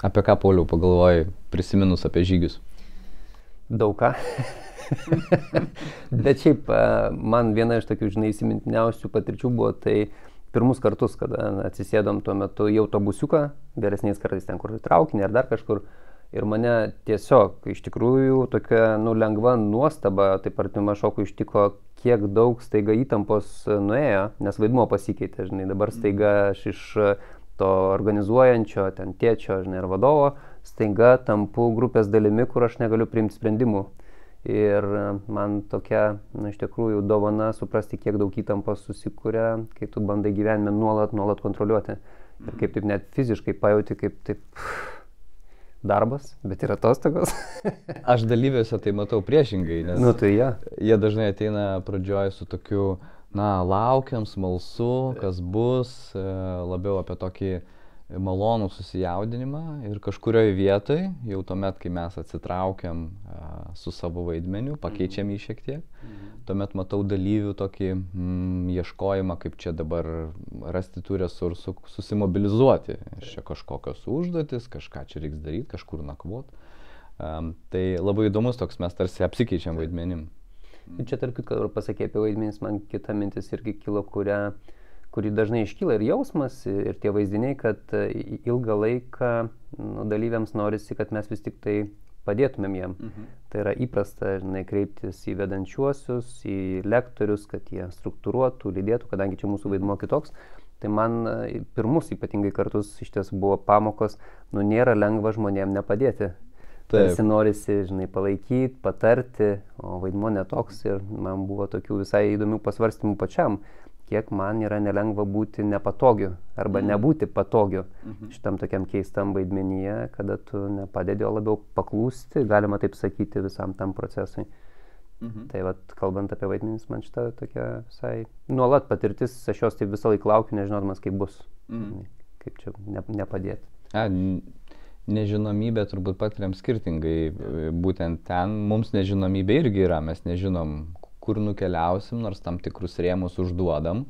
Apie ką, Pauliau, pagalvojai, prisiminus apie žygius? Daug ką. Bet šiaip man viena iš tokių, žinai, įsimintiniausių patirčių buvo tai pirmus kartus, kada atsisėdom tuo metu į autobusiuką, vėlesniais kartais ten kur traukinį ar dar kažkur. Ir mane tiesiog iš tikrųjų tokia lengva nuostaba, taip artima šoku ištiko, kiek daug staiga įtampos nuėjo, nes vaidmuo pasikeitė, žinai, dabar staiga aš iš to organizuojančio, ten tėčio, žinai, ar vadovo, staiga tampu grupės dalimi, kur aš negaliu priimti sprendimų. Ir man tokia, iš tikrųjų, dovana suprasti, kiek daug įtampos susikuria, kai tu bandai gyvenime nuolat kontroliuoti. Ir kaip taip net fiziškai pajauti, kaip taip darbas, bet ir atostogos. Aš dalyviuose tai matau priešingai, nes tai ja. Jie dažnai ateina pradžioje su tokiu, laukiam, smalsu, kas bus, labiau apie tokį malonų susijaudinimą ir kažkurioje vietoje, jau tuomet, kai mes atsitraukiam su savo vaidmeniu, pakeičiam jį šiek tiek, tuomet matau dalyvių tokį ieškojimą, kaip čia dabar rasti tų resursų, susimobilizuoti. Čia kažkokios užduotis, kažką čia reiks daryti, kažkur nakvot. Tai labai įdomus toks, mes tarsi apsikeičiam vaidmenim. Čia tarp kitko pasakė apie vaidmenis, man kita mintis irgi kilo, kuri dažnai iškyla ir jausmas, ir tie vaizdiniai, kad ilgą laiką dalyviams norisi, kad mes vis tik tai padėtumėm jiem. Tai yra įprasta, žinai, kreiptis į vedančiuosius, į lektorius, kad jie struktūruotų, lydėtų, kadangi čia mūsų vaidmuo kitoks. Tai man pirmus ypatingai kartus iš tiesų buvo pamokos, nėra lengva žmonėm nepadėti. Tarsi norisi, žinai, palaikyti, patarti, o vaidmuo netoks ir man buvo tokių visai įdomių pasvarstymų pačiam, kiek man yra nelengva būti nepatogiu arba nebūti patogiu šitam tokiam keistam vaidmenyje, kada tu nepadedi, o labiau paklūsti, galima taip sakyti, visam tam procesui. Tai vat, kalbant apie vaidmenis, man šita tokia visai nuolat patirtis, aš jos taip visą laiką laukiu, nežinodamas, kaip bus, kaip čia nepadėti. Nežinomybė turbūt patiriam skirtingai, būtent ten mums nežinomybė irgi yra, mes nežinom, kur nukeliausim, nors tam tikrus rėmus užduodam,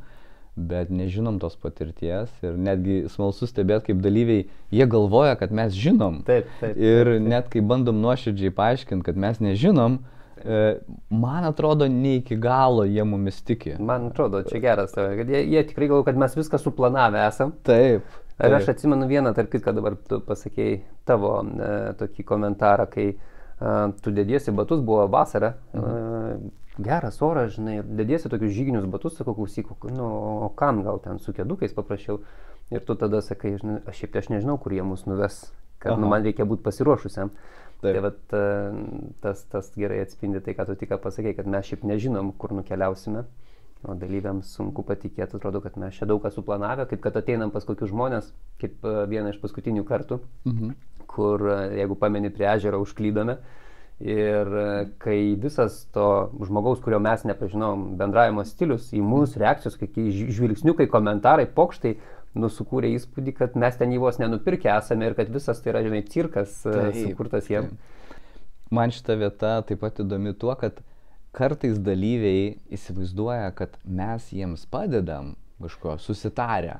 bet nežinom tos patirties ir netgi smalsu stebėti, kaip dalyviai, jie galvoja, kad mes žinom. Taip. Ir net kai bandom nuoširdžiai paaiškinti, kad mes nežinom, man atrodo, ne iki galo jie mumis tiki. Man atrodo, čia geras, kad jie tikrai galvoja, kad mes viską suplanavę esam. Taip. Ir aš atsimenu vieną, tarp kitką dabar tu pasakėjai tavo tokį komentarą, kai tu dediesi batus, buvo vasara, geras oras, žinai, dediesi tokius žyginius batus, sakau, klausyk, o kam gal ten su kėdukais paprašiau. Ir tu tada sakai, žinai, aš nežinau, kur jie mus nuves, kad man reikia būti pasiruošusiam. Tai vat, tas gerai atspindi tai, ką tu tik pasakėjai, kad mes šiaip nežinom, kur nukeliausime. O dalyviams sunku patikėti, atrodo, kad mes čia daug ką suplanavę, kaip kad ateinam pas kokius žmonės, kaip vieną iš paskutinių kartų, kur, jeigu pameni, prie ežero užklydome. Ir kai visas to žmogaus, kurio mes nepažinom, bendravimo stilius, į mūsų reakcijos, kai žvilgsniukai, komentarai, pokštai, sukūrė įspūdį, kad mes ten jį vos nenupirkę esame ir kad visas tai yra, žinai, cirkas sukurtas jiem. Man šita vieta taip pat įdomi tuo, kad kartais dalyviai įsivaizduoja, kad mes jiems padedam kažko susitarę.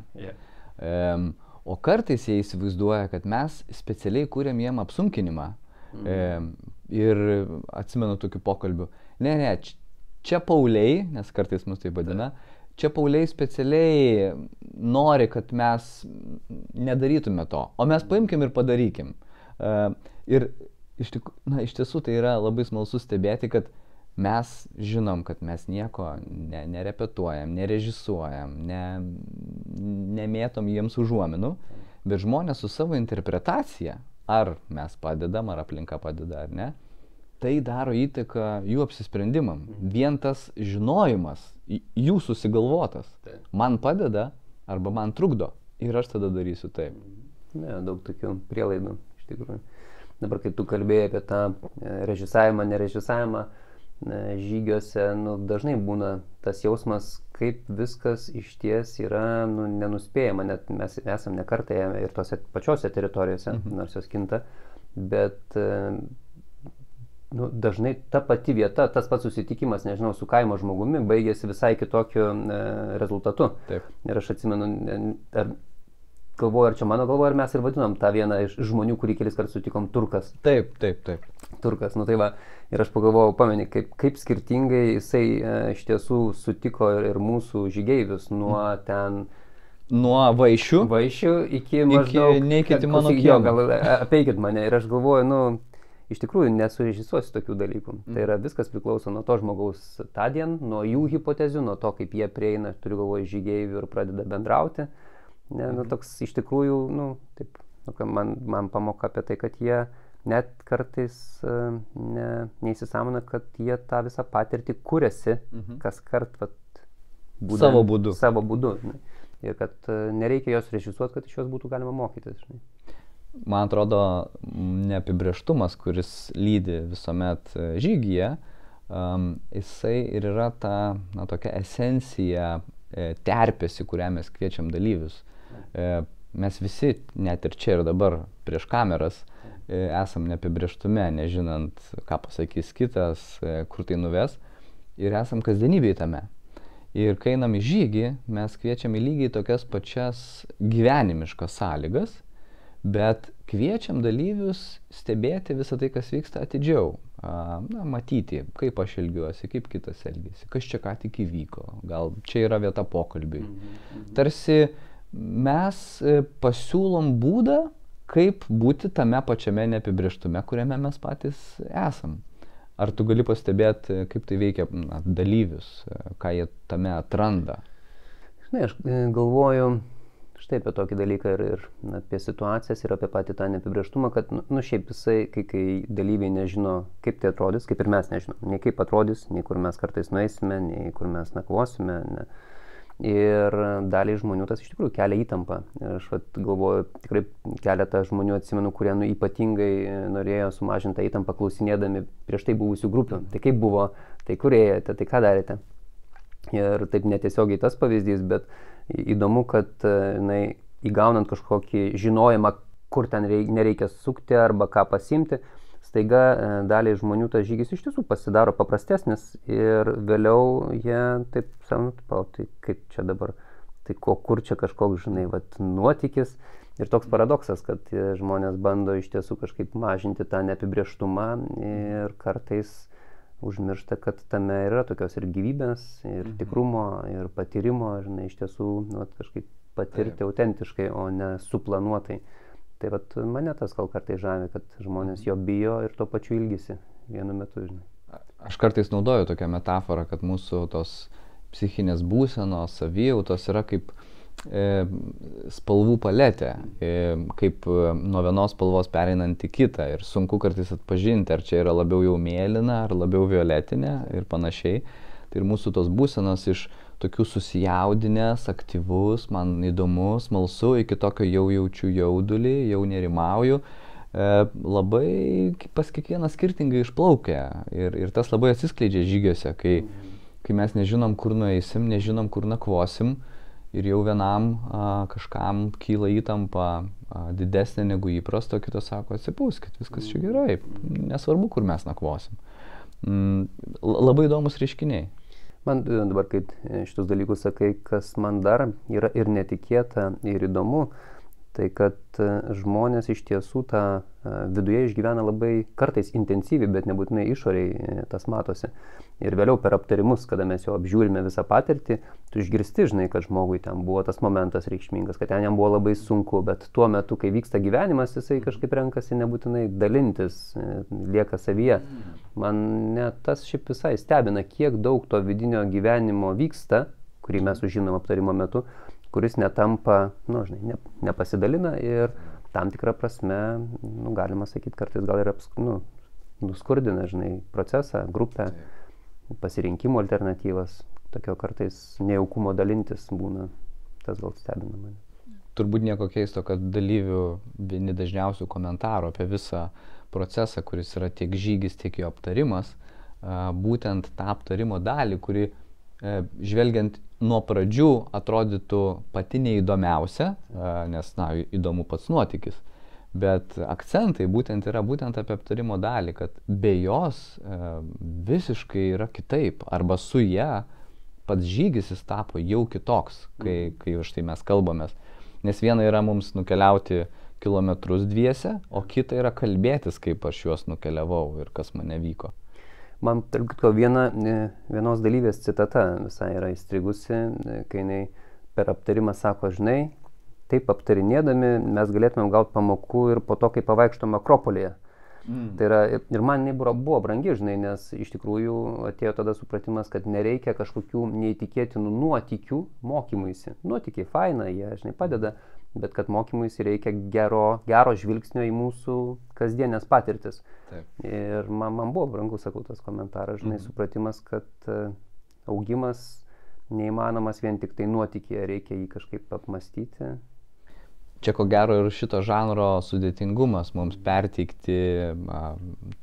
O kartais jie įsivaizduoja, kad mes specialiai kūrėm jiem apsunkinimą. Ir atsimenu tokių pokalbių. Ne, čia Pauliai, nes kartais mus tai vadina, čia Pauliai specialiai nori, kad mes nedarytume to, o mes paimkim ir padarykim. Ir iš tiesų tai yra labai smalsu stebėti, kad mes žinom, kad mes nieko nerepetuojam, nerežisuojam, nemėtom jiems užuominų, bet žmonės su savo interpretacija, ar mes padedam, ar aplinka padeda, ar ne, tai daro įtaką jų apsisprendimam. Vien tas žinojimas, jų susigalvotas, man padeda arba man trukdo ir aš tada darysiu taip. Ne, daug tokių prielaidų, iš tikrųjų. Dabar, kai tu kalbėjai apie tą režisavimą, nerežisavimą, žygiuose dažnai būna tas jausmas, kaip viskas išties yra nenuspėjama, net mes esam ne kartą ir tose pačiose teritorijose, nors jos kinta, bet dažnai ta pati vieta, tas pats susitikimas, nežinau, su kaimo žmogumi baigėsi visai kitokiu rezultatu. Taip. Ir aš atsimenu, galvoju, ar čia mano galvoju, ar mes ir vadinam tą vieną iš žmonių, kurį kelis kartus sutikom, Turkas. Taip. Turkas, nu tai va, ir aš pagalvojau, pameni, kaip skirtingai jisai iš tiesų sutiko ir mūsų žygeivius nuo ten... Nuo vaišių iki maždaug... Neikit į mano kiemą. Jo, gal apeikit mane. Ir aš galvoju, nu, iš tikrųjų nesurežisuosiu tokių dalykų. Tai yra viskas priklauso nuo to žmogaus tą dieną, nuo jų hipotezių, nuo to, kaip jie prieina, turiu galvoje, žygeivių ir pradeda bendrauti. Ne, nu, toks iš tikrųjų, nu, taip, man pamoka apie tai, kad jie net kartais neįsisamona, kad jie tą visą patirtį kuriasi kas kart, būdami savo būdu. Ne. Ir kad nereikia jos režisuoti, kad iš jos būtų galima mokytis. Žinai. Man atrodo, neapibrėžtumas, kuris lydi visuomet žygyje, jisai ir yra ta tokia esencija terpės, į kurią mes kviečiam dalyvius. Mes visi, net ir čia ir dabar prieš kameras, esam neapibrėžtume, nežinant, ką pasakys kitas, kur tai nuves, ir esam kasdienybėje tame. Ir kai einam į žygį, mes kviečiam į lygiai tokias pačias gyvenimiškas sąlygas, bet kviečiam dalyvius stebėti visą tai, kas vyksta atidžiau. Matyti, kaip aš elgiuosi, kaip kitas elgiasi, kas čia ką tik įvyko, gal čia yra vieta pokalbiui. Tarsi mes pasiūlom būdą, kaip būti tame pačiame neapibrėžtume, kuriame mes patys esam. Ar tu gali pastebėti, kaip tai veikia dalyvius, ką jie tame atranda? Žinai, aš galvoju štai apie tokį dalyką ir apie situacijas ir apie patį tą neapibrėžtumą, kad, šiaip visai, kai dalyviai nežino, kaip tai atrodys, kaip ir mes nežinom, nei kaip atrodys, nei kur mes kartais nueisime, nei kur mes nakvosime. Ne. Ir daliai žmonių tas iš tikrųjų kelia įtampą. Ir aš galvoju, tikrai keletą žmonių atsimenu, kurie ypatingai norėjo sumažinti tą įtampą klausinėdami prieš tai buvusių grupių. Tai kaip buvo, tai kur ėjote, tai ką darėte. Ir taip netiesiogiai tas pavyzdys, bet įdomu, kad įgaunant kažkokį žinojimą, kur ten nereikia sukti arba ką pasimti, staiga daliai žmonių tas žygis iš tiesų pasidaro paprastesnis ir vėliau jie taip savo, tai kaip čia dabar, tai kur čia kažkoks, nuotykis. Ir toks paradoksas, kad žmonės bando iš tiesų kažkaip mažinti tą neapibrėžtumą ir kartais užmiršta, kad tame yra tokios ir gyvybės, ir tikrumo, ir patyrimo, iš tiesų kažkaip patirti autentiškai, o ne suplanuotai. Tai mane tas gal kartais žavi, kad žmonės jo bijo ir tuo pačiu ilgisi vienu metu. Aš kartais naudoju tokią metaforą, kad mūsų tos psichinės būsenos, savijautos yra kaip spalvų paletė, kaip nuo vienos spalvos pereinant į kitą ir sunku kartais atpažinti, ar čia yra labiau jau mėlyna, ar labiau violetinė ir panašiai. Tai ir mūsų tos būsenos iš tokių susijaudinęs, aktyvus, man įdomu, smalsu, iki tokio jau jaučiu jaudulį, jau nerimauju, labai pas kiekvieną skirtingai išplaukia ir tas labai atsiskleidžia žygiuose, kai mes nežinom, kur nueisim, nežinom, kur nakvosim ir jau vienam kažkam kyla įtampa didesnė negu įprasto, kitas sako, atsipūskit, viskas čia gerai, nesvarbu, kur mes nakvosim. Labai įdomus reiškiniai. Man dabar, kai šitus dalykus sakai, kas man dar yra ir netikėta, ir įdomu, tai kad žmonės iš tiesų tą viduje išgyvena labai kartais intensyviai, bet nebūtinai išoriai tas matosi. Ir vėliau per aptarimus, kada mes jau apžiūrime visą patirtį, tu išgirsti, žinai, kad žmogui ten buvo tas momentas reikšmingas, kad ten jam buvo labai sunku, bet tuo metu, kai vyksta gyvenimas, jisai kažkaip renkasi nebūtinai dalintis, lieka savyje. Man tas šiaip visai stebina, kiek daug to vidinio gyvenimo vyksta, kurį mes sužinom aptarimo metu, kuris netampa, nepasidalina ir tam tikrą prasme, galima sakyti, kartais gal ir nuskurdina, procesą, grupę, pasirinkimo alternatyvas, tokio kartais nejaukumo dalintis būna, tas gal stebina mane. Turbūt nieko keisto, kad dalyvių vieni dažniausių komentarų apie visą procesą, kuris yra tiek žygis, tiek jo aptarimas, būtent tą aptarimo dalį, kuri žvelgiant nuo pradžių atrodytų pati neįdomiausia, nes, įdomu pats nuotykis, bet akcentai būtent yra būtent apie aptarimo dalį, kad be jos visiškai yra kitaip, arba su ją pats žygis jis tapo jau kitoks, kai už tai mes kalbamės. Nes viena yra mums nukeliauti kilometrus dviese, o kita yra kalbėtis, kaip aš juos nukeliavau ir kas mane vyko. Man, tarp kitko, vienos dalyvės citata visai yra įstrigusi, kai jinai per aptarimą sako, žinai, taip aptarinėdami mes galėtumėm gauti pamokų ir po to, kai pavaikštom Akropolyje. Tai yra, ir man buvo brangi, žinai, nes iš tikrųjų atėjo tada supratimas, kad nereikia kažkokių neįtikėtinų nuotykių mokymuisi. Nuotykiai faina, jie, žinai, padeda, bet kad mokymuisi reikia gero žvilgsnio į mūsų kasdienės patirtis. Taip. Ir man buvo brangu, sakau, tas komentaras, žinai, supratimas, kad augimas neįmanomas vien tik tai nuotykėje, reikia jį kažkaip apmastyti. Čia ko gero ir šito žanro sudėtingumas mums perteikti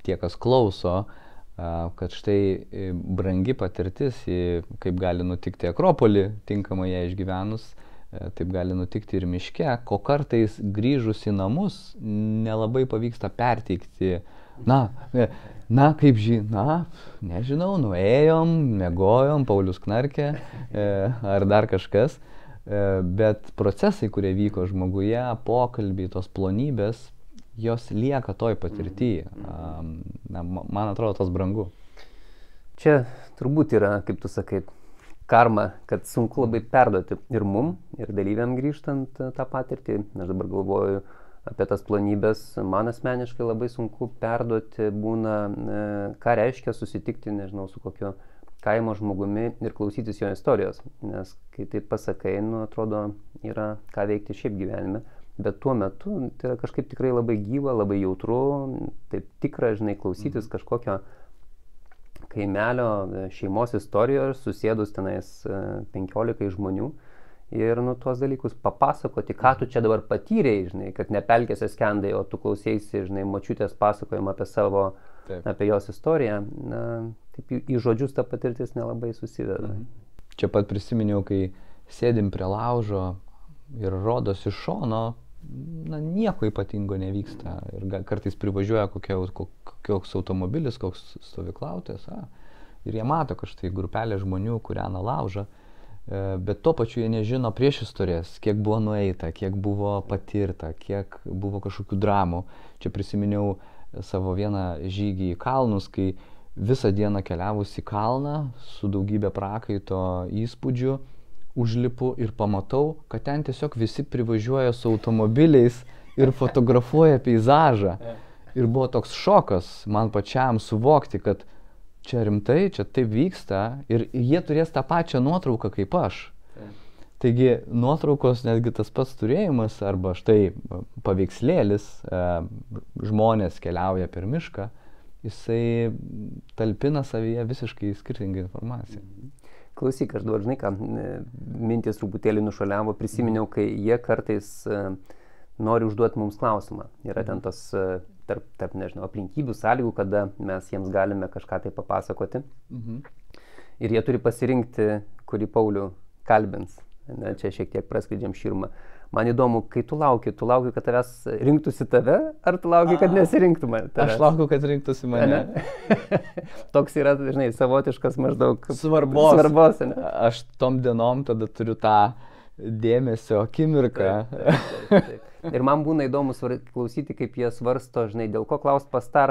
tie, kas klauso, kad štai brangi patirtis, kaip gali nutikti Akropolį, tinkamai ją išgyvenus, taip gali nutikti ir miške, ko kartais grįžus į namus nelabai pavyksta perteikti. Nežinau, nuėjom, mėgojom, Paulius knarkė ar dar kažkas. Bet procesai, kurie vyko žmoguje, pokalbiai, tos plonybės, jos lieka toj patirtyje. Man atrodo, tas brangu. Čia turbūt yra, kaip tu sakai, karma, kad sunku labai perduoti ir mum, ir dalyviam grįžtant tą patirtį. Aš dabar galvoju apie tas plonybės. Man asmeniškai labai sunku perduoti būna, ką reiškia susitikti, nežinau, su kokiu kaimo žmogumi ir klausytis jo istorijos, nes kai tai pasakai, atrodo, yra ką veikti šiaip gyvenime, bet tuo metu tai yra kažkaip tikrai labai gyva, labai jautru, taip tikra, žinai, klausytis kažkokio kaimelio šeimos istorijos, susėdus tenais 15 žmonių ir tuos dalykus papasakoti, ką tu čia dabar patyrei, žinai, kad ne pelkėse skendai, o tu klausėsi, žinai, močiutės pasakojimą apie jos istoriją. Taip į žodžius ta patirtis nelabai susiveda. Čia pat prisiminiau, kai sėdim prie laužo ir rodos iš šono, nieko ypatingo nevyksta. Ir kartais privažiuoja koks automobilis, koks stovyklautojas, ir jie mato, kad štai grupelė žmonių kūrena laužą, bet tuo pačiu jie nežino priešistorės, kiek buvo nueita, kiek buvo patirta, kiek buvo kažkokių dramų. Čia prisiminiau savo vieną žygį į kalnus, kai visą dieną keliavus į kalną su daugybė prakaito įspūdžių, užlipu ir pamatau, kad ten tiesiog visi privažiuoja su automobiliais ir fotografuoja peizažą. Ir buvo toks šokas man pačiam suvokti, kad čia rimtai, čia taip vyksta ir jie turės tą pačią nuotrauką kaip aš. Taigi nuotraukos, netgi tas pats turėjimas arba štai paveikslėlis, žmonės keliauja per mišką, jisai talpina savyje visiškai skirtingą informaciją. Klausyk, aš dabar, žinai ką, mintis truputėlį nušuoliavo, prisiminiau, kai jie kartais nori užduoti mums klausimą. Yra ten tos tarp nežinau, aplinkybių, sąlygų, kada mes jiems galime kažką tai papasakoti. Ir jie turi pasirinkti, kurį Paulių kalbins. Čia šiek tiek praskleidžiam širmą. Man įdomu, kai tu lauki, kad tavęs rinktųsi tave, ar tu lauki, kad nesirinktų tavęs? Aš laukiu, kad rinktųsi mane. Toks yra, žinai, savotiškas maždaug svarbos. Aš tom dienom tada turiu tą dėmesio akimirką. Taip. Ir man būna įdomu klausyti, kaip jie svarsto, žinai, dėl ko klaust pas tą,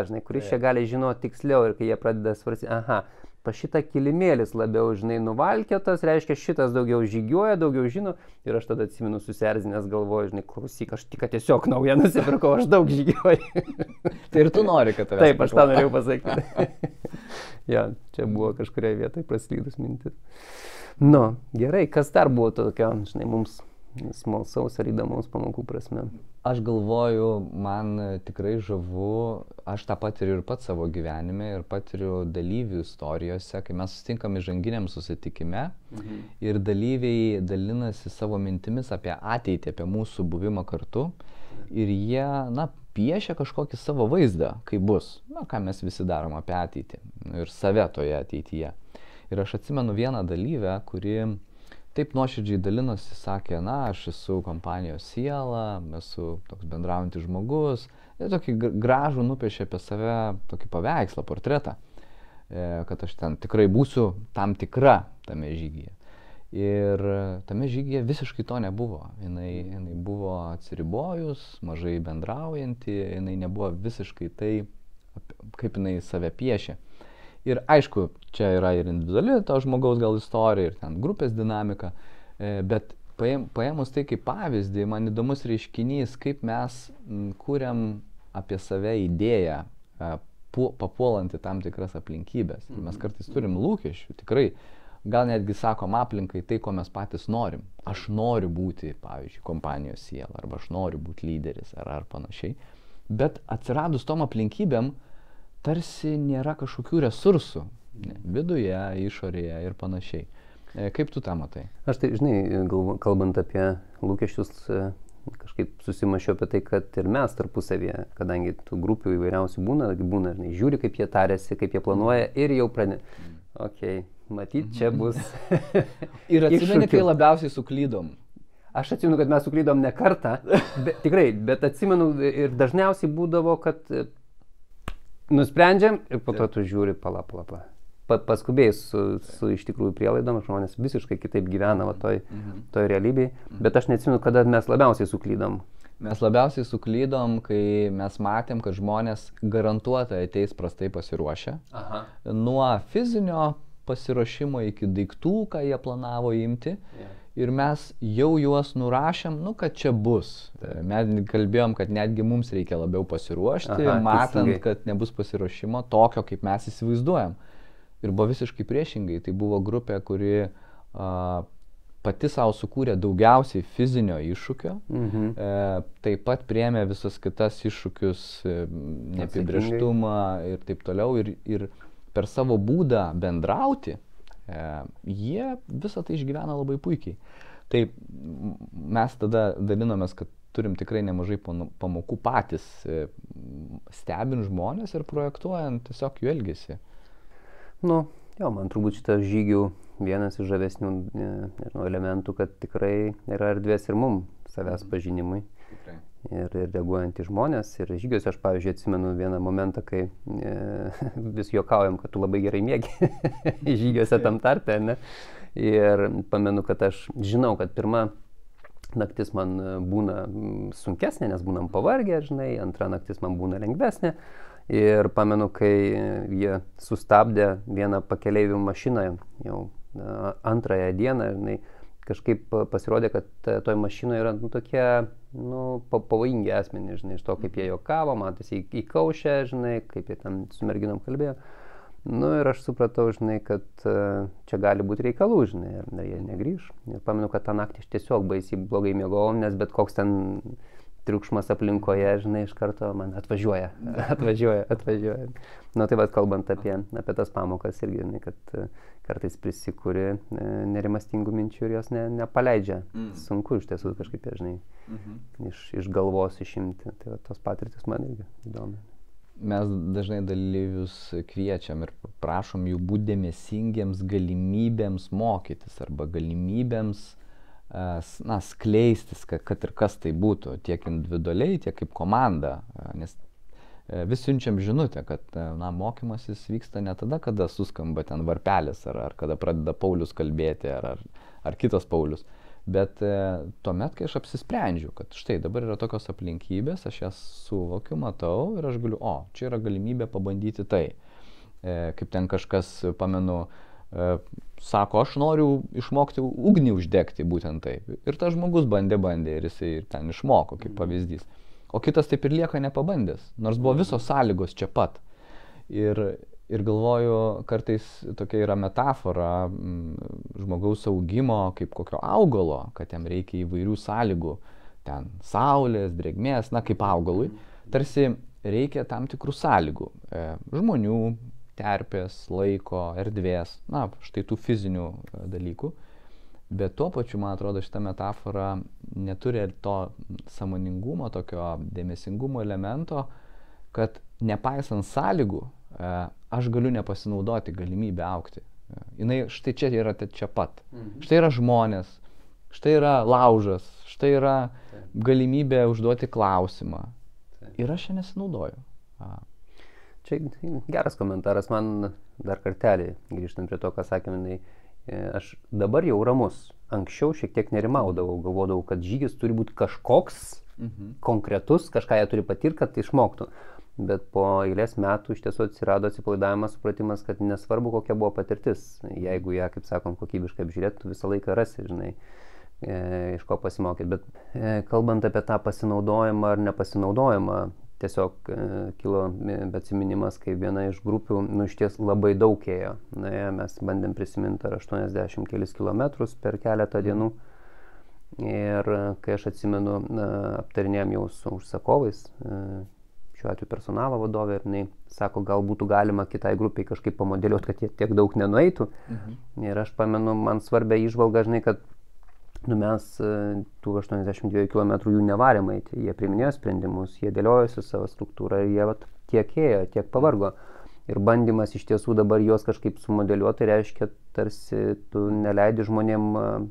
žinai, kuris čia gali žinoti tiksliau ir kai jie pradeda svarstyti, pas šitą kilimėlis labiau, žinai, nuvalkėtas, reiškia šitas daugiau žygiuoja, daugiau žino ir aš tada atsimenu susierzinęs galvoju, žinai, klausyk, aš tik tiesiog naują nusipirkau, aš daug žygiuoju. Tai ir tu nori, kad tavęs Taip, aš tą norėjau pasakyti. Ja, čia buvo kažkurioje vietoje praslydus mintis. Gerai, kas dar buvo tokio, žinai, mums smalsaus ar įdomaus pamokų prasme? Aš galvoju, man tikrai žavu, aš tą patiriu ir pats savo gyvenime ir patiriu dalyvių istorijose, kai mes susitinkam įžanginiam susitikime ir dalyviai dalinasi savo mintimis apie ateitį, apie mūsų buvimą kartu ir jie, piešia kažkokį savo vaizdą, kaip bus, ką mes visi darom apie ateitį ir save toje ateityje. Ir aš atsimenu vieną dalyvę, kuri taip nuoširdžiai dalinosi, sakė, aš esu kompanijos siela, esu toks bendraujantis žmogus. Ir tokį gražų nupiešė apie save tokį paveikslą, portretą, kad aš ten tikrai būsiu tam tikra tame žygyje. Ir tame žygyje visiškai to nebuvo. Jinai buvo atsiribojus, mažai bendraujanti, jinai nebuvo visiškai tai, kaip jinai save piešė. Ir aišku, čia yra ir individuali to žmogaus gal istorija, ir ten grupės dinamika, bet paėmus tai kaip pavyzdį, man įdomus reiškinys, kaip mes kūriam apie save idėją, papuolant į tam tikras aplinkybės. Ir mes kartais turim lūkesčių, tikrai. Gal netgi sakom aplinkai tai, ko mes patys norim. Aš noriu būti, pavyzdžiui, kompanijos siela, arba aš noriu būti lyderis, ar panašiai. Bet atsiradus tom aplinkybėm, tarsi nėra kažkokių resursų. Viduje, išorėje ir panašiai. Kaip tu tą matai? Aš tai, žinai, kalbant apie lūkesčius, kažkaip susimašiau apie tai, kad ir mes tarpusavėje, kadangi tų grupių įvairiausių būna, žinai, žiūri, kaip jie tarėsi, kaip jie planuoja ir jau okei. Matyt, čia bus. Ir atsimeni, kai labiausiai suklydom. Aš atsimenu, kad mes suklydom ne kartą, tikrai, bet atsimenu ir dažniausiai būdavo, kad nusprendžiam ir po to tu žiūri, pala. Paskubėjai su iš tikrųjų prielaidom, žmonės visiškai kitaip gyvena toj realybėje, bet aš neatsimenu, kada mes labiausiai suklydom. Mes labiausiai suklydom, kai mes matėm, kad žmonės garantuotai ateis prastai pasiruošę. Nuo fizinio pasiruošimo iki daiktų, ką jie planavo imti. Ir mes jau juos nurašėm, kad čia bus. Mes kalbėjom, kad netgi mums reikia labiau pasiruošti, matant, kad nebus pasiruošimo tokio, kaip mes įsivaizduojam. Ir buvo visiškai priešingai. Tai buvo grupė, kuri pati savo sukūrė daugiausiai fizinio iššūkio, taip pat priėmė visas kitas iššūkius, neapibrėžtumą ir taip toliau. Ir per savo būdą bendrauti, jie visą tai išgyvena labai puikiai. Tai mes tada dalinomės, kad turim tikrai nemažai pamokų patys, stebint žmonės ir projektuojant tiesiog jų elgesį. Man turbūt šitas žygių vienas iš žavesnių elementų, kad tikrai yra erdvės ir mum savęs pažinimui. Ir reaguojant į žmonės. Ir žygiuose aš, pavyzdžiui, atsimenu vieną momentą, kai vis juokaujam, kad tu labai gerai miegi žygiuose tam tarpe, ne? Ir pamenu, kad aš žinau, kad pirma naktis man būna sunkesnė, nes būnam pavargę, žinai, antra naktis man būna lengvesnė. Ir pamenu, kai jie sustabdė vieną pakeleivių mašiną jau antrąją dieną, žinai, kažkaip pasirodė, kad toj mašinoje yra tokie pavojingi asmenys, žinai, iš to, kaip jie juokavo, matėsi įkaušę, žinai, kaip jie ten su merginom kalbėjo. Ir aš supratau, žinai, kad čia gali būti reikalų, žinai, ir jie negrįž. Ir pamenu, kad tą naktį aš tiesiog baisiai blogai miegojau, nes bet koks ten triukšmas aplinkoje, žinai, iš karto man atvažiuoja. Tai vad, kalbant apie tas pamokas irgi, žinai, kad kartais prisikuri nerimastingų minčių ir jos nepaleidžia. Sunku iš tiesų kažkaip, žinai, iš galvos išimti. Tai va, tos patirtis man irgi įdomi. Mes dažnai dalyvius kviečiam ir prašom jų būti dėmesingiems galimybėms mokytis arba galimybėms skleistis, kad ir kas tai būtų, tiek individualiai, tiek kaip komanda. Nes vis siunčiam žinutę, kad mokymasis vyksta ne tada, kada suskamba ten varpelis, ar kada pradeda Paulius kalbėti, ar kitas Paulius. Bet tuomet, kai aš apsisprendžiu, kad štai dabar yra tokios aplinkybės, aš jas suvokiu, matau ir aš galiu, čia yra galimybė pabandyti tai. Kaip ten kažkas, pamenu, sako, aš noriu išmokti ugnį uždegti būtent taip. Ir tas žmogus bandė ir jisai ten išmoko, kaip pavyzdys. O kitas taip ir lieka nepabandęs, nors buvo visos sąlygos čia pat. Ir galvoju, kartais tokia yra metafora žmogaus augimo kaip kokio augalo, kad jam reikia įvairių sąlygų, ten saulės, drėgmės, kaip augalui. Tarsi reikia tam tikrų sąlygų, žmonių, terpės, laiko, erdvės, štai tų fizinių dalykų. Bet tuo pačiu, man atrodo, šita metafora neturi to sąmoningumo, tokio dėmesingumo elemento, kad nepaisant sąlygų, aš galiu nepasinaudoti galimybę augti. Jinai štai čia yra čia pat. Štai yra žmonės, štai yra laužas, štai yra galimybė užduoti klausimą. Ir aš čia nesinaudoju. Čia geras komentaras, man dar kartelį, grįžtant prie to, ką sakėme, aš dabar jau ramus. Anksčiau šiek tiek nerimaudavau, galvodavau, kad žygis turi būti kažkoks konkretus, kažką jie turi patirti, kad išmoktų. Bet po eilės metų iš tiesų atsirado atsipalaidavimas, supratimas, kad nesvarbu, kokia buvo patirtis. Jeigu ją, kaip sakom, kokybiškai apžiūrėti, tu visą laiką rasi, žinai, iš ko pasimokyti. Bet kalbant apie tą pasinaudojimą ar nepasinaudojimą, tiesiog kilo atsiminimas, kai viena iš grupių, iš ties labai daug ėjo. Mes bandėm prisiminti ar 80 kelis kilometrus per keletą dienų. Ir kai aš atsimenu, aptarinėjom jau su užsakovais, šiuo atveju personalo vadovė, ir jinai sako, gal būtų galima kitai grupiai kažkaip pamodeliuoti, kad jie tiek daug nenueitų. Ir aš pamenu, man svarbia įžvalga, žinai, kad mes tų 82 km jų nevarėm eiti, jie priiminėjo sprendimus, jie dėliojosi savo struktūrą ir jie tiek ėjo, tiek pavargo. Ir bandymas iš tiesų dabar juos kažkaip sumodeliuoti reiškia, tarsi tu neleidi žmonėm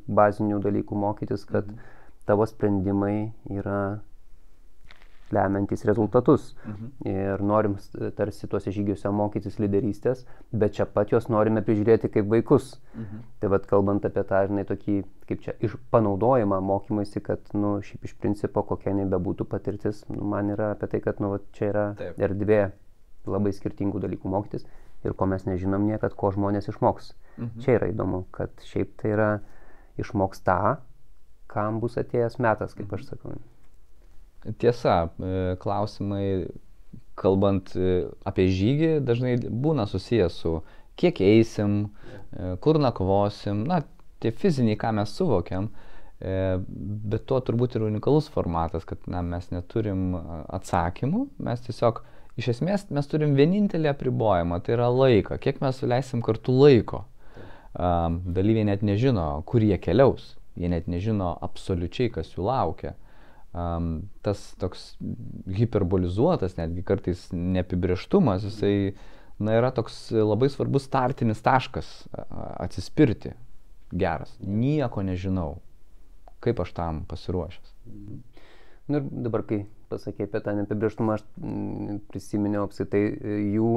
bazinių dalykų mokytis, kad tavo sprendimai yra lemiantys rezultatus. Ir norim tarsi tuose žygiuose mokytis lyderystės, bet čia pat juos norime prižiūrėti kaip vaikus. Tai vat kalbant apie tą, žinai, tokį, kaip čia, panaudojimą mokymuisi, kad, šiaip iš principo, kokia nebebūtų patirtis, man yra apie tai, kad, čia yra erdvė labai skirtingų dalykų mokytis ir ko mes nežinom niekad, ko žmonės išmoks. Čia yra įdomu, kad šiaip tai yra išmoks tą, kam bus atėjęs metas, kaip aš sakau. Tiesa, klausimai, kalbant apie žygį, dažnai būna susijęs su kiek eisim, kur nakvosim, tie fiziniai, ką mes suvokiam, bet to turbūt ir unikalus formatas, kad mes neturim atsakymų, mes tiesiog, iš esmės, mes turim vienintelį apribojimą, tai yra laiką, kiek mes suleisim kartu laiko. Dalyviai net nežino, kur jie keliaus, jie net nežino absoliučiai, kas jų laukia. Tas toks hiperbolizuotas, netgi kartais neapibrėžtumas, jisai yra toks labai svarbus startinis taškas atsispirti. Geras, nieko nežinau, kaip aš tam pasiruošęs. Ir dabar, kai pasakė apie tą neapibrėžtumą, aš prisiminiau apskritai jų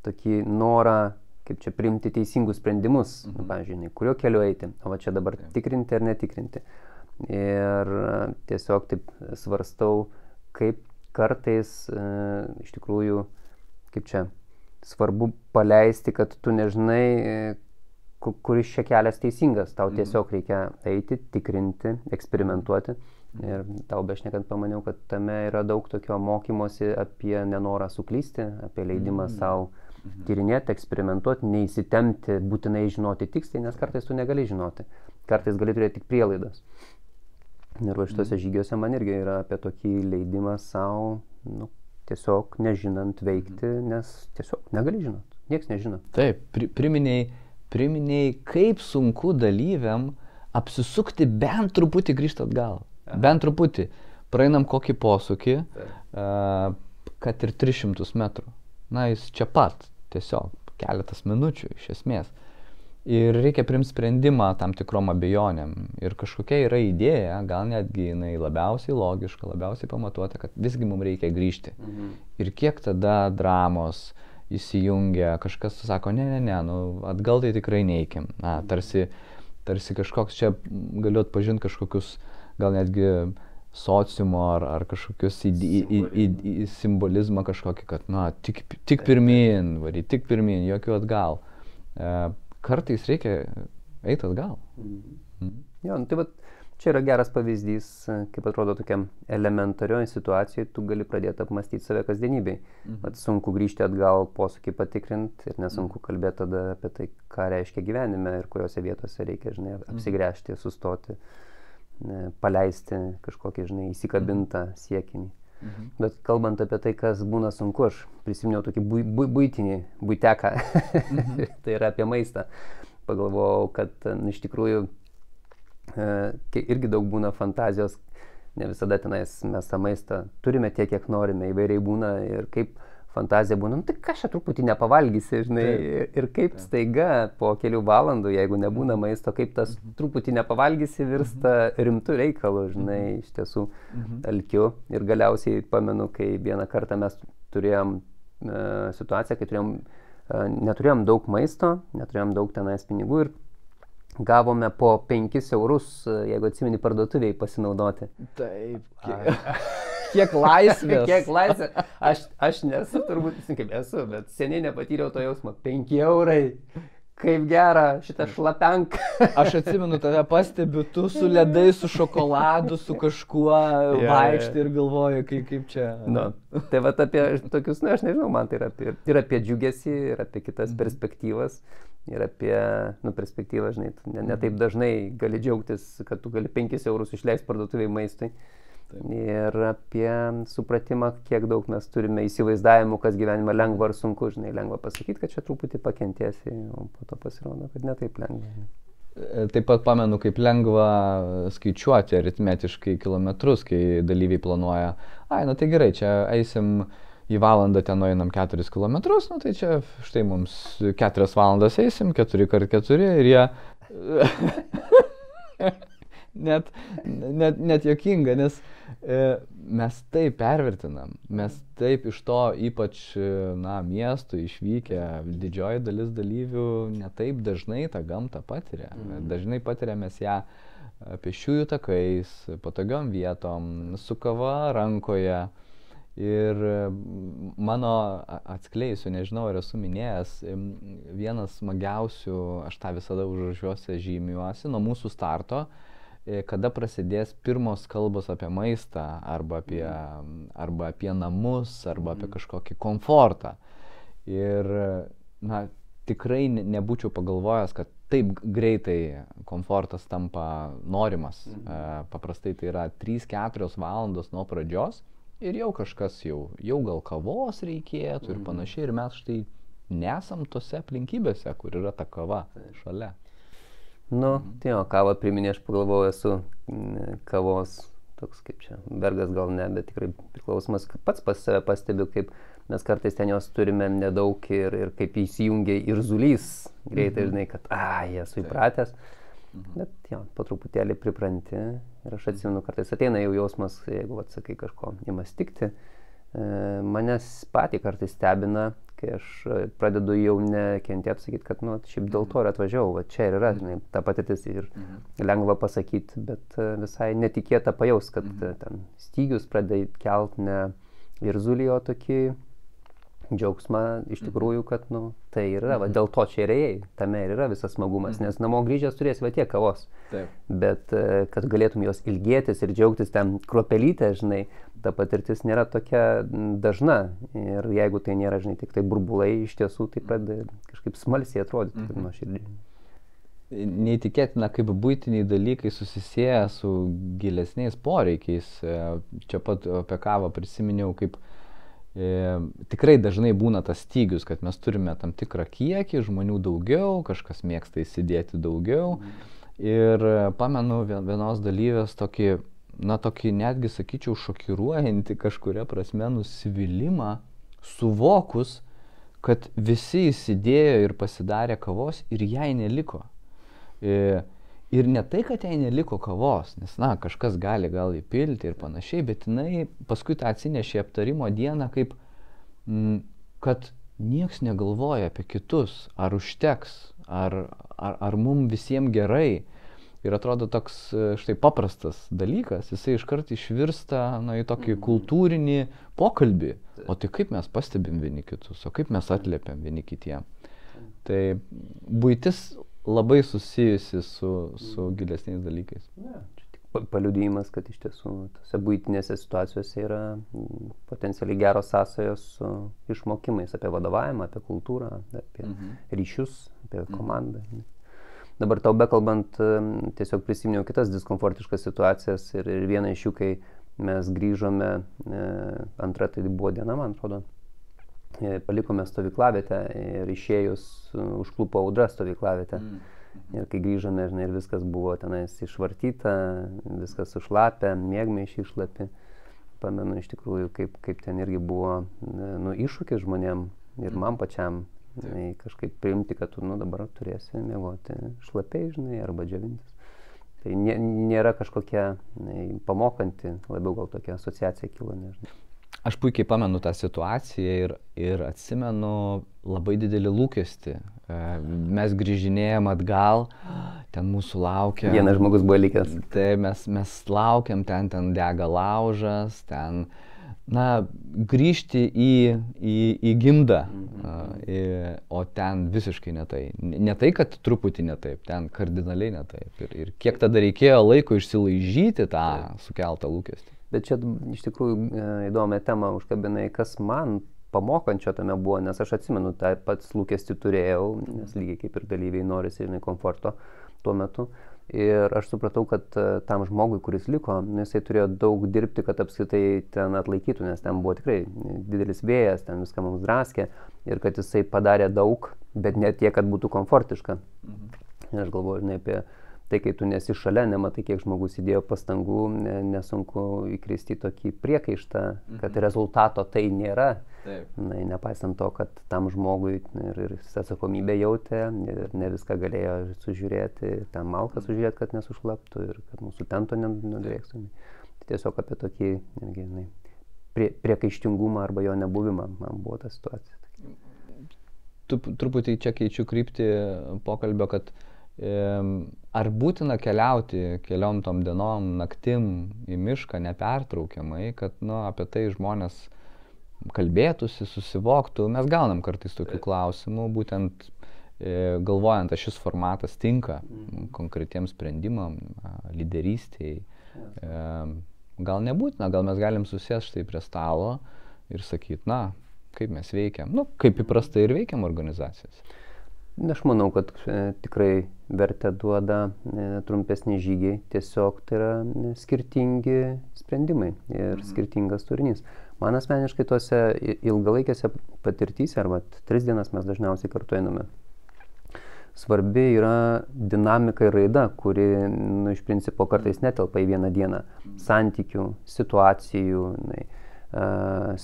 tokį norą, kaip čia priimti teisingus sprendimus, pavyzdžiui, kuriuo keliu eiti, o va čia dabar tikrinti ar netikrinti. Ir tiesiog taip svarstau, kaip kartais iš tikrųjų, kaip čia, svarbu paleisti, kad tu nežinai, kuris čia kelias teisingas. Tau tiesiog reikia eiti, tikrinti, eksperimentuoti. Ir tau bešnekant pamaniau, kad tame yra daug tokio mokymosi apie nenorą suklysti, apie leidimą savo tyrinėti, eksperimentuoti, neįsitemti, būtinai žinoti tiksliai, nes kartais tu negali žinoti. Kartais gali turėti tik prielaidas. Ir va šitose žygiuose man irgi yra apie tokį leidimą savo, tiesiog nežinant veikti, nes tiesiog negali žinoti, nieks nežino. Taip, priminėjai, kaip sunku dalyviam apsisukti bent truputį grįžti atgal. Bent truputį. Praeinam kokį posūkį, kad ir 300 metrų. Jis čia pat, tiesiog keletas minučių iš esmės. Ir reikia priimti sprendimą tam tikrom abejonėm. Ir kažkokia yra idėja, gal netgi jinai labiausiai logiška, labiausiai pamatuota, kad visgi mums reikia grįžti. Ir kiek tada dramos įsijungia, kažkas sako, ne, atgal tai tikrai neeikim. Tarsi kažkoks čia galiu atpažinti kažkokius, gal netgi sociumo ar kažkokius simbolizmą kažkokį, kad tik pirmyn, tik pirmyn, jokių atgal. Kartais reikia eiti atgal. Jo, tai čia yra geras pavyzdys, kaip atrodo tokiam elementarioje situacijoje, tu gali pradėti apmastyti save kasdienybėj. Sunku grįžti atgal, posūkį patikrinti ir nesunku kalbėti tada apie tai, ką reiškia gyvenime ir kuriuose vietose reikia, žinai, apsigręžti, sustoti, paleisti kažkokį, žinai, įsikabintą siekinį. Bet kalbant apie tai, kas būna sunku, aš prisiminiau tokį buiteką, tai yra apie maistą. Pagalvojau, kad iš tikrųjų irgi daug būna fantazijos, ne visada tenais mes tą maistą turime tiek, kiek norime, įvairiai būna ir kaip fantazija būna, tai ką čia truputį nepavalgysi, žinai, ir kaip staiga po kelių valandų, jeigu nebūna maisto, kaip tas truputį nepavalgysi virsta rimtų reikalų, žinai, iš tiesų alkiu. Ir galiausiai pamenu, kai vieną kartą mes turėjom situaciją, kai neturėjom daug maisto, neturėjom daug tenais pinigų ir gavome po 5 eurus, jeigu atsimeni, parduotuviai pasinaudoti. Taip. Kiek laisvės. Kiek laisvės. Aš nesu, turbūt, kaip esu, bet seniai nepatyriau to jausmo. 5 eurai. Kaip gera šitą šlapenką. Aš atsimenu, tave pastebiu, tu su ledai, su šokoladu, su kažkuo vaikštai ir galvoju, kaip čia. Nu, tai va apie tokius, aš nežinau, man tai yra apie džiugesį, ir apie kitas perspektyvas, ir apie, perspektyvą, žinai, ne taip dažnai gali džiaugtis, kad tu gali 5 eurus išleisti parduotuviai maistui. Ir apie supratimą, kiek daug mes turime įsivaizdavimų, kas gyvenime lengva ar sunku, žinai, lengva pasakyti, kad čia truputį pakentėsi, o po to pasirodo, kad ne taip lengva. Taip pat pamenu, kaip lengva skaičiuoti aritmetiškai kilometrus, kai dalyviai planuoja, tai gerai, čia eisim į valandą, ten nueinam 4 kilometrus, tai čia štai mums 4 valandas eisim, 4x4 ir jie... Net juokinga, nes mes taip pervertinam, mes taip iš to ypač miestų išvykę, didžioji dalis dalyvių netaip dažnai tą gamtą patiria. Dažnai patiriam mes ją pėsčiųjų takais, patogiom vietom, su kava rankoje. Ir mano atskleisiu, nežinau, ar esu minėjęs, vienas smagiausių, aš tą visada užrašuose žymiuosi, nuo mūsų starto, kada prasidės pirmos kalbos apie maistą, arba apie namus, arba apie kažkokį komfortą. Ir, tikrai nebūčiau pagalvojęs, kad taip greitai komfortas tampa norimas. Paprastai tai yra 3-4 valandos nuo pradžios ir jau kažkas jau gal kavos reikėtų ir panašiai. Ir mes štai nesam tose aplinkybėse, kur yra ta kava šalia. Tai kavą priminė, aš pagalvojau, esu kavos, toks kaip čia, bergas gal ne, bet tikrai priklausomas, pats pas save pastebiu, kaip mes kartais ten jos turime nedaug ir kaip įsijungia irzulys greitai, žinai, kad esu įpratęs, bet po truputėlį pripranti ir aš atsimenu, kartais ateina jau jausmas, jeigu atsakai kažko ima stikti, manęs patį kartais stebina, kai aš pradedu jau nekentėti, sakyti, kad šiaip dėl to ir atvažiavau, va čia ir yra, žinai, ta patirtis ir lengva pasakyti, bet visai netikėta pajaus, kad ten stygius pradeda kelt ne irzulį, o tokį džiaugsmą iš tikrųjų, kad tai yra, va dėl to čia ir ėjai, tame ir yra visas smagumas, nes namo grįžęs turėsi va tiek kavos, bet kad galėtum jos ilgėtis ir džiaugtis ten kruopelytę, žinai, ta patirtis nėra tokia dažna ir jeigu tai nėra, žinai, tik tai burbulai, iš tiesų tai pradeda kažkaip smalsiai atrodyti, kaip nuoširdžiai. Neįtikėtina, kaip buitiniai dalykai susisieja su gilesniais poreikiais. Čia pat apie kavą prisiminiau, kaip tikrai dažnai būna tas stygius, kad mes turime tam tikrą kiekį, žmonių daugiau, kažkas mėgsta įsidėti daugiau. Ir pamenu vienos dalyvės tokį netgi, sakyčiau, šokiruojantį kažkuria prasme nusivylimą, suvokus, kad visi įsidėjo ir pasidarė kavos ir jai neliko. Ir ne tai, kad jai neliko kavos, nes, kažkas gali gal įpilti ir panašiai, bet jinai paskui tą atsinešė aptarimo dieną, kaip, kad nieks negalvoja apie kitus, ar užteks, ar mum visiems gerai. Ir atrodo toks štai paprastas dalykas, jisai iškart išvirsta į tokį kultūrinį pokalbį. O tai kaip mes pastebim vieni kitus, o kaip mes atliepiam vieni kitiem. Tai buitis labai susijusi su gilesniais dalykais. Čia tik paliudijimas, kad iš tiesų tose buitinėse situacijose yra potencialiai geros sąsajos su išmokimais apie vadovavimą, apie kultūrą, apie ryšius, apie komandą. Dabar tau bekalbant, tiesiog prisiminiau kitas diskomfortiškas situacijas ir viena iš jų, kai mes grįžome, antra tai buvo diena, man atrodo, palikome stovyklavietę ir išėjus užklupo audra stovyklavietę. Ir kai grįžome, žinai, ir viskas buvo tenais išvartyta, viskas sušlapę, miegmaišiai iššlapi. Pamenu iš tikrųjų, kaip ten irgi buvo iššūkis žmonėm ir man pačiam. Kažkaip priimti, kad tu dabar turėsi miegoti šlapiai, žinai, arba džiovintis. Tai nėra kažkokia pamokanti, labiau gal tokia asociacija kilo, nežinau. Aš puikiai pamenu tą situaciją ir atsimenu labai didelį lūkestį. Mes grįžinėjom atgal, ten mūsų laukia. Vienas žmogus buvo likęs. Tai mes laukiam, ten dega laužas, ten, grįžti į gimdą. O ten visiškai ne tai. Ne tai, kad truputį ne taip, ten kardinaliai ne taip. Ir kiek tada reikėjo laiko išsilaižyti tą sukeltą lūkestį. Bet čia iš tikrųjų įdomią temą užkabinai, kas man pamokančio tame buvo, nes aš atsimenu, tą pats lūkestį turėjau, nes lygiai kaip ir dalyviai norisi komforto tuo metu. Ir aš supratau, kad tam žmogui, kuris liko, jisai turėjo daug dirbti, kad apskritai ten atlaikytų, nes ten buvo tikrai didelis vėjas, ten viską mums draskė ir kad jisai padarė daug, bet ne tiek, kad būtų komfortiška. Ir aš galvoju, apie tai, kai tu nesi šalia, nematai, kiek žmogus įdėjo pastangų, nesunku įkristi į tokį priekaištą, kad rezultato tai nėra. Nepaisant to, kad tam žmogui ir atsakomybę jautė ir ne viską galėjo sužiūrėti, ten malką sužiūrėti, kad nesušlaptų ir kad mūsų tento nedrėkstų. Tai tiesiog apie tokį priekaištingumą arba jo nebuvimą man buvo ta situacija. Truputį čia keičiu kryptį pokalbio, kad ar būtina keliauti keliom tom dienom, naktim į mišką nepertraukiamai, kad apie tai žmonės kalbėtųsi, susivoktų. Mes gaunam kartais tokių klausimų, būtent galvojant, ar šis formatas tinka konkretiems sprendimam, lyderystėj. Gal nebūtina, gal mes galim susėsti štai prie stalo ir sakyti, kaip mes veikiam, kaip įprastai ir veikiam organizacijas. Aš manau, kad tikrai vertę duoda trumpesni žygiai, tiesiog tai yra skirtingi sprendimai ir skirtingas turinys. Man asmeniškai tuose ilgalaikėse patirtyse, arba 3 dienas mes dažniausiai kartu einame, svarbi yra dinamika ir raida, kuri iš principo kartais netelpa į vieną dieną. Santykių, situacijų,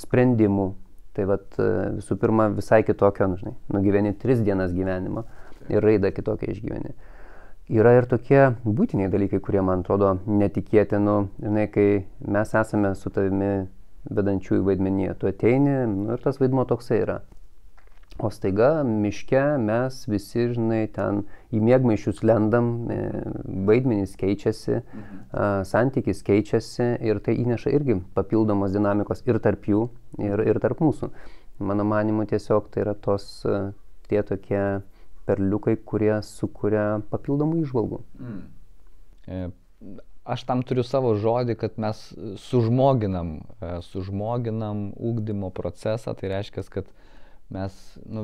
sprendimų. Tai visų pirma visai kitokio, nugyveni 3 dienas gyvenimą ir raidą kitokią išgyveni. Yra ir tokie būtiniai dalykai, kurie man atrodo netikėtinu, kai mes esame su tavimi vedančiųjų vaidmenyje. Tu ateini ir tas vaidmo toksai yra. O staiga miške mes visi, ten į miegmaišius lendam, vaidmenys keičiasi, santykis keičiasi ir tai įneša irgi papildomos dinamikos ir tarp jų, ir tarp mūsų. Mano manymu tiesiog tai yra tie tokie perliukai, kurie sukuria papildomų įžvalgų. Aš tam turiu savo žodį, kad mes sužmoginam ugdymo procesą, tai reiškia, kad mes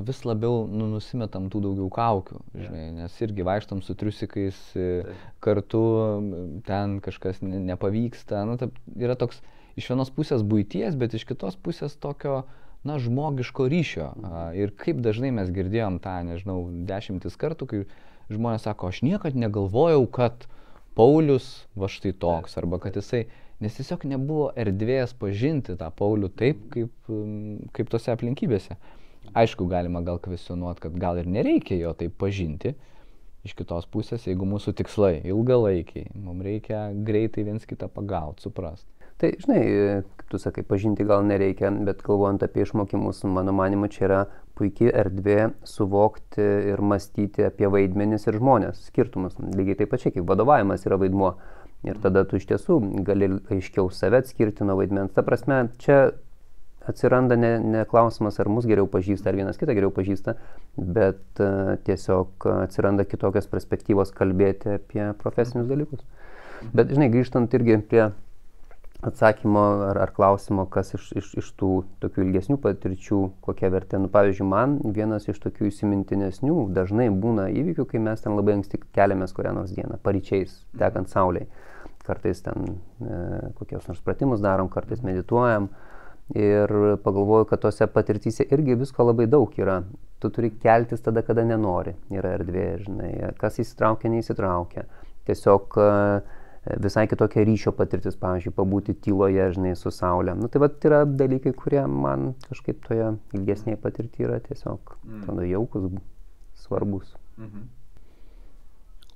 vis labiau nusimetam tų daugiau kaukių, nes irgi vaikštam su triusikais, kartu ten kažkas nepavyksta. Yra toks iš vienos pusės buities, bet iš kitos pusės tokio žmogiško ryšio. Ir kaip dažnai mes girdėjom tą, 10 kartų, kai žmonės sako, aš niekad negalvojau, kad Paulius va štai toks, arba kad jisai, nes tiesiog nebuvo erdvės pažinti tą Paulių taip, kaip tose aplinkybėse. Aišku, galima gal kvestionuoti, kad gal ir nereikia jo taip pažinti. Iš kitos pusės, jeigu mūsų tikslai ilgalaikiai, mums reikia greitai viens kitą pagauti, suprasti. Tai, kaip tu sakai, pažinti gal nereikia, bet galvojant apie išmokymus, mano manimu, čia yra puikiai erdvė suvokti ir mąstyti apie vaidmenis ir žmonės, skirtumus. Lygiai taip pačiai, kaip vadovavimas yra vaidmuo. Ir tada tu iš tiesų gali aiškiau save atskirti nuo vaidmens. Ta prasme, čia atsiranda ne klausimas, ar mus geriau pažįsta, ar vienas kitą geriau pažįsta, bet tiesiog atsiranda kitokios perspektyvos kalbėti apie profesinius dalykus. Bet, grįžtant irgi prie atsakymo ar klausimo, kas iš tų tokių ilgesnių patirčių, kokia vertė. Pavyzdžiui, man vienas iš tokių įsimintinesnių dažnai būna įvykių, kai mes ten labai anksti keliamės kurią nors dieną, paryčiais, tekant saulei. Kartais ten kokios nors pratimus darom, kartais medituojam. Ir pagalvoju, kad tose patirtyse irgi visko labai daug yra. Tu turi keltis tada, kada nenori. Yra erdvė, kas įsitraukia, neįsitraukia. Tiesiog visai kitokia ryšio patirtis, pavyzdžiui, pabūti tyloje, su saulė. Tai yra dalykai, kurie man kažkaip toje ilgesnėje patirtyje yra tiesiog jaukus, svarbus.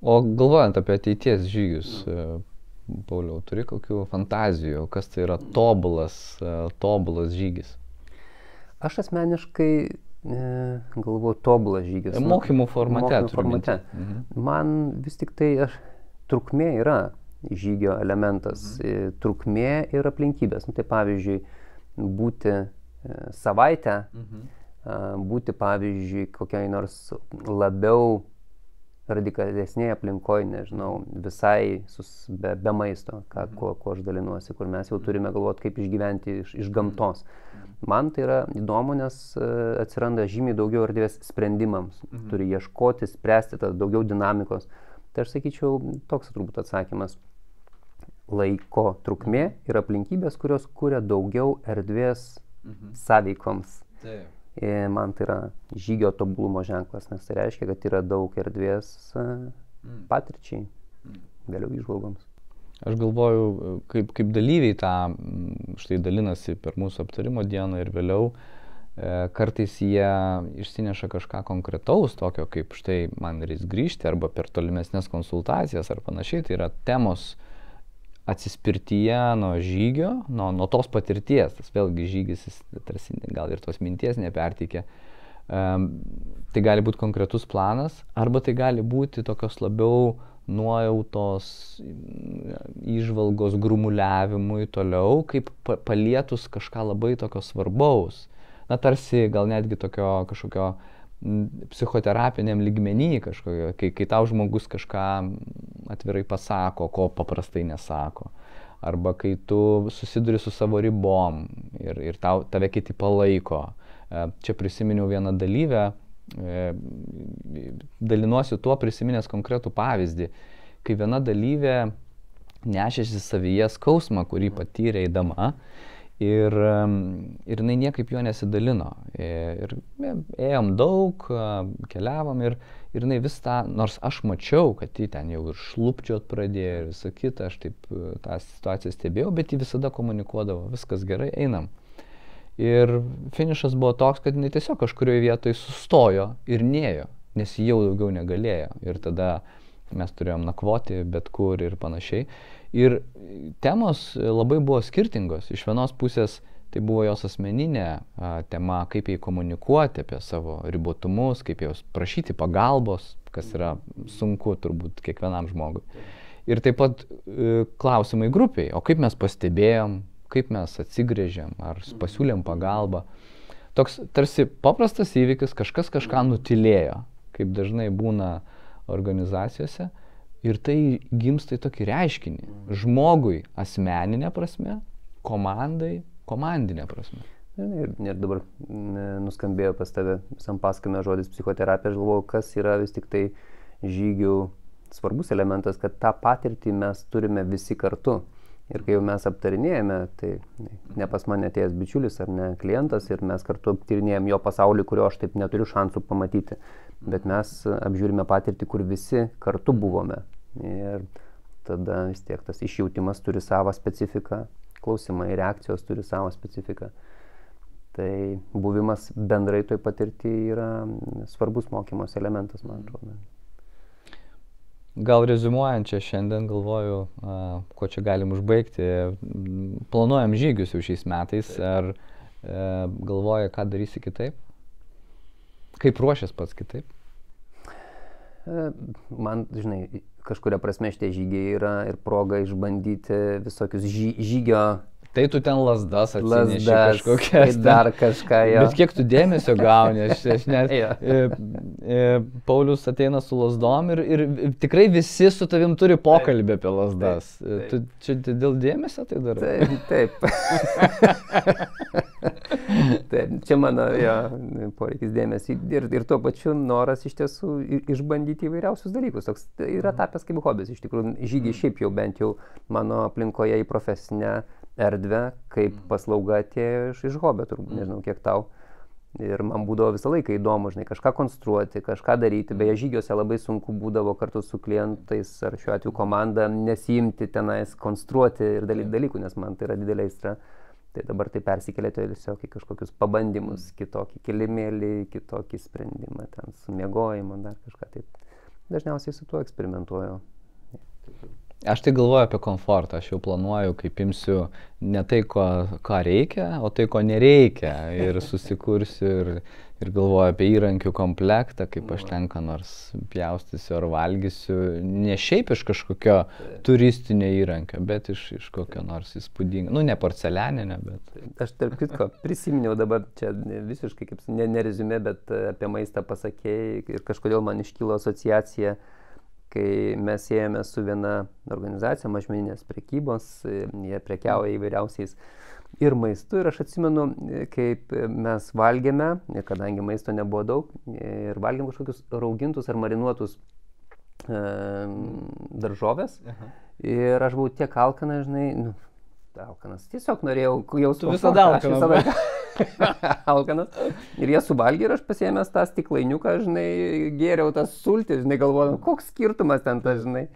O galvojant apie ateities žygius, Pauliau, turi kokių fantazijų, kas tai yra tobulas žygis? Aš asmeniškai galvoju tobulas žygis. Mokymų formate. Man vis tik tai trukmė yra žygio elementas. Trukmė ir aplinkybės. Tai pavyzdžiui, būti savaitę, būti pavyzdžiui kokiai nors labiau radikalesnėje aplinkoje, nežinau, visai be maisto, kuo aš dalinuosi, kur mes jau turime galvoti, kaip išgyventi iš gamtos. Man tai yra įdomu, nes atsiranda žymiai daugiau erdvės sprendimams. Turi ieškoti, spręsti, daugiau dinamikos. Tai aš sakyčiau, toks turbūt atsakymas. Laiko trukmė ir aplinkybės, kurios kuria daugiau erdvės sąveikoms. Man tai yra žygio tobulumo ženklas, nes tai reiškia, kad yra daug erdvės patirčiai, vėliau įžvalgoms. Aš galvoju, kaip dalyviai tą štai dalinasi per mūsų aptarimo dieną ir vėliau, kartais jie išsineša kažką konkretaus, tokio kaip štai man reikia grįžti arba per tolimesnės konsultacijas ar panašiai, tai yra temos atsispirtyje nuo žygio, nuo tos patirties, tas vėlgi žygis, jis tarsi gal ir tos minties neperteikia. Tai gali būti konkretus planas, arba tai gali būti tokios labiau nuojautos, įžvalgos grumuliavimui toliau, kaip palietus kažką labai tokio svarbaus. Na, tarsi gal netgi tokio kažkokio psichoterapiniam lygmenį kažkokio, kai tau žmogus kažką atvirai pasako, ko paprastai nesako. Arba kai tu susiduri su savo ribom ir tave kiti palaiko. Čia prisiminiau vieną dalyvę, dalinuosi tuo prisiminęs konkretų pavyzdį, kai viena dalyvė nešėsi savyje skausmą, kurį patyrė eidama ir jinai niekaip jo nesidalino. Ir ėjom daug, keliavom ir jinai vis tą, nors aš mačiau, kad ji ten jau ir šlupčiot pradėjo ir visą kitą, aš taip tą situaciją stebėjau, bet ji visada komunikuodavo, viskas gerai, einam. Ir finišas buvo toks, kad jinai tiesiog kažkurioje vietoje sustojo ir nėjo, nes jau daugiau negalėjo. Ir tada mes turėjom nakvoti bet kur ir panašiai. Ir temos labai buvo skirtingos. Iš vienos pusės tai buvo jos asmeninė tema, kaip jai komunikuoti apie savo ribotumus, kaip jos prašyti pagalbos, kas yra sunku turbūt kiekvienam žmogui. Ir taip pat klausimai grupiai, o kaip mes pastebėjom, kaip mes atsigrėžėm, ar pasiūlėm pagalbą. Toks tarsi paprastas įvykis, kažkas kažką nutilėjo, kaip dažnai būna organizacijose, ir tai gimsta į tokį reiškinį. Žmogui asmeninė prasme, komandai komandinė prasme. Ir dabar nuskambėjo pas tave visam pasakojime žodis psichoterapija, aš galvoju, kas yra vis tik tai žygių svarbus elementas, kad tą patirtį mes turime visi kartu. Ir kai jau mes aptarinėjame, tai ne pas mane atėjęs bičiulis ar ne klientas ir mes kartu aptarinėjom jo pasaulį, kurio aš taip neturiu šansų pamatyti, bet mes apžiūrime patirtį, kur visi kartu buvome. Ir tada vis tiek tas išjautimas turi savo specifiką, klausimai, reakcijos turi savo specifiką. Tai buvimas bendrai toj patirtyje yra svarbus mokymos elementas, man atrodo. Gal reziumuojant čia šiandien galvoju, ko čia galim užbaigti. Planuojam žygius jau šiais metais. Ar galvoji, ką darysi kitaip? Kaip ruošies pats kitaip? Man, žinai, kažkuria prasme šitie žygiai yra ir proga išbandyti visokius žygio. Tai tu ten lasdas atsineši kažkokias. Dar kažką, jo. Bet kiek tu dėmesio gauni, aš net... Paulius ateina su lasdom ir tikrai visi su tavim turi pokalbį apie lasdas. Tu čia dėl dėmesio tai darai? Taip. Taip, čia mano poreikis dėmesį ir tuo pačiu noras iš tiesų išbandyti įvairiausius dalykus. Toks yra tapęs kaip hobis, iš tikrųjų. Žygiai šiaip jau bent jau mano aplinkoje į profesinę erdvę, kaip paslauga atėjo iš hobio, turbūt, nežinau kiek tau. Ir man būdavo visą laiką įdomu, žinai, kažką konstruoti, kažką daryti. Beje, žygiuose labai sunku būdavo kartu su klientais ar šiuo atveju komanda nesiimti tenais konstruoti ir dalykų, nes man tai yra didelė aistra. Tai dabar tai persikėlė tiesiog į kažkokius pabandymus, kitokį kilimėlį, kitokį sprendimą, ten su miegojimu, dar kažką. Tai dažniausiai su tuo eksperimentuoju. Aš tai galvoju apie komfortą, aš jau planuoju, kaip imsiu ne tai, ką reikia, o tai, ko nereikia. Ir susikursiu ir galvoju apie įrankių komplektą, kaip aš ten ką nors pjaustysiu ar valgysiu. Ne šiaip iš kažkokio turistinio įrankio, bet iš kokio nors įspūdingo. Nu, ne porcelianinio, bet... Aš tarp kitko prisiminiau dabar, čia visiškai kaip ne reziumė, bet apie maistą pasakėjai ir kažkodėl man iškilo asociacija, kai mes ėjome su viena organizacija mažmeninės prekybos, jie prekiauja įvairiausiais ir maistu. Ir aš atsimenu, kaip mes valgėme, kadangi maisto nebuvo daug, ir valgėm kažkokius raugintus ar marinuotus daržovės. Ir aš buvau tiek alkanas, žinai, alkanas. Tiesiog norėjau jausti. Tu visada alkanas. Alkanas. Ir jie suvalgė ir aš pasiėmęs tą stiklainiuką, žinai, gėriau tas sultis, žinai, galvojau, koks skirtumas ten tas, žinai.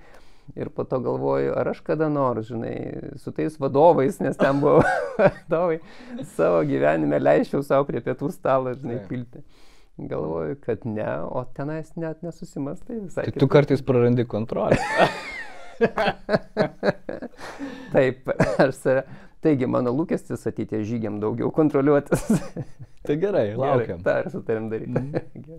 Ir po to galvoju, ar aš kada nors, žinai, su tais vadovais, nes ten buvo vadovai, savo gyvenime leisčiau savo prie pietų stalo, žinai, pilti. Galvoju, kad ne, o tenais net nesusimastai visai. Tai tu kartais prarandi kontrolę. Taip, aš save. Taigi, mano lūkestis ateities žygiam daugiau kontroliuotis. Tai gerai, laukiam. Gerai, tą ir sutarėm daryti.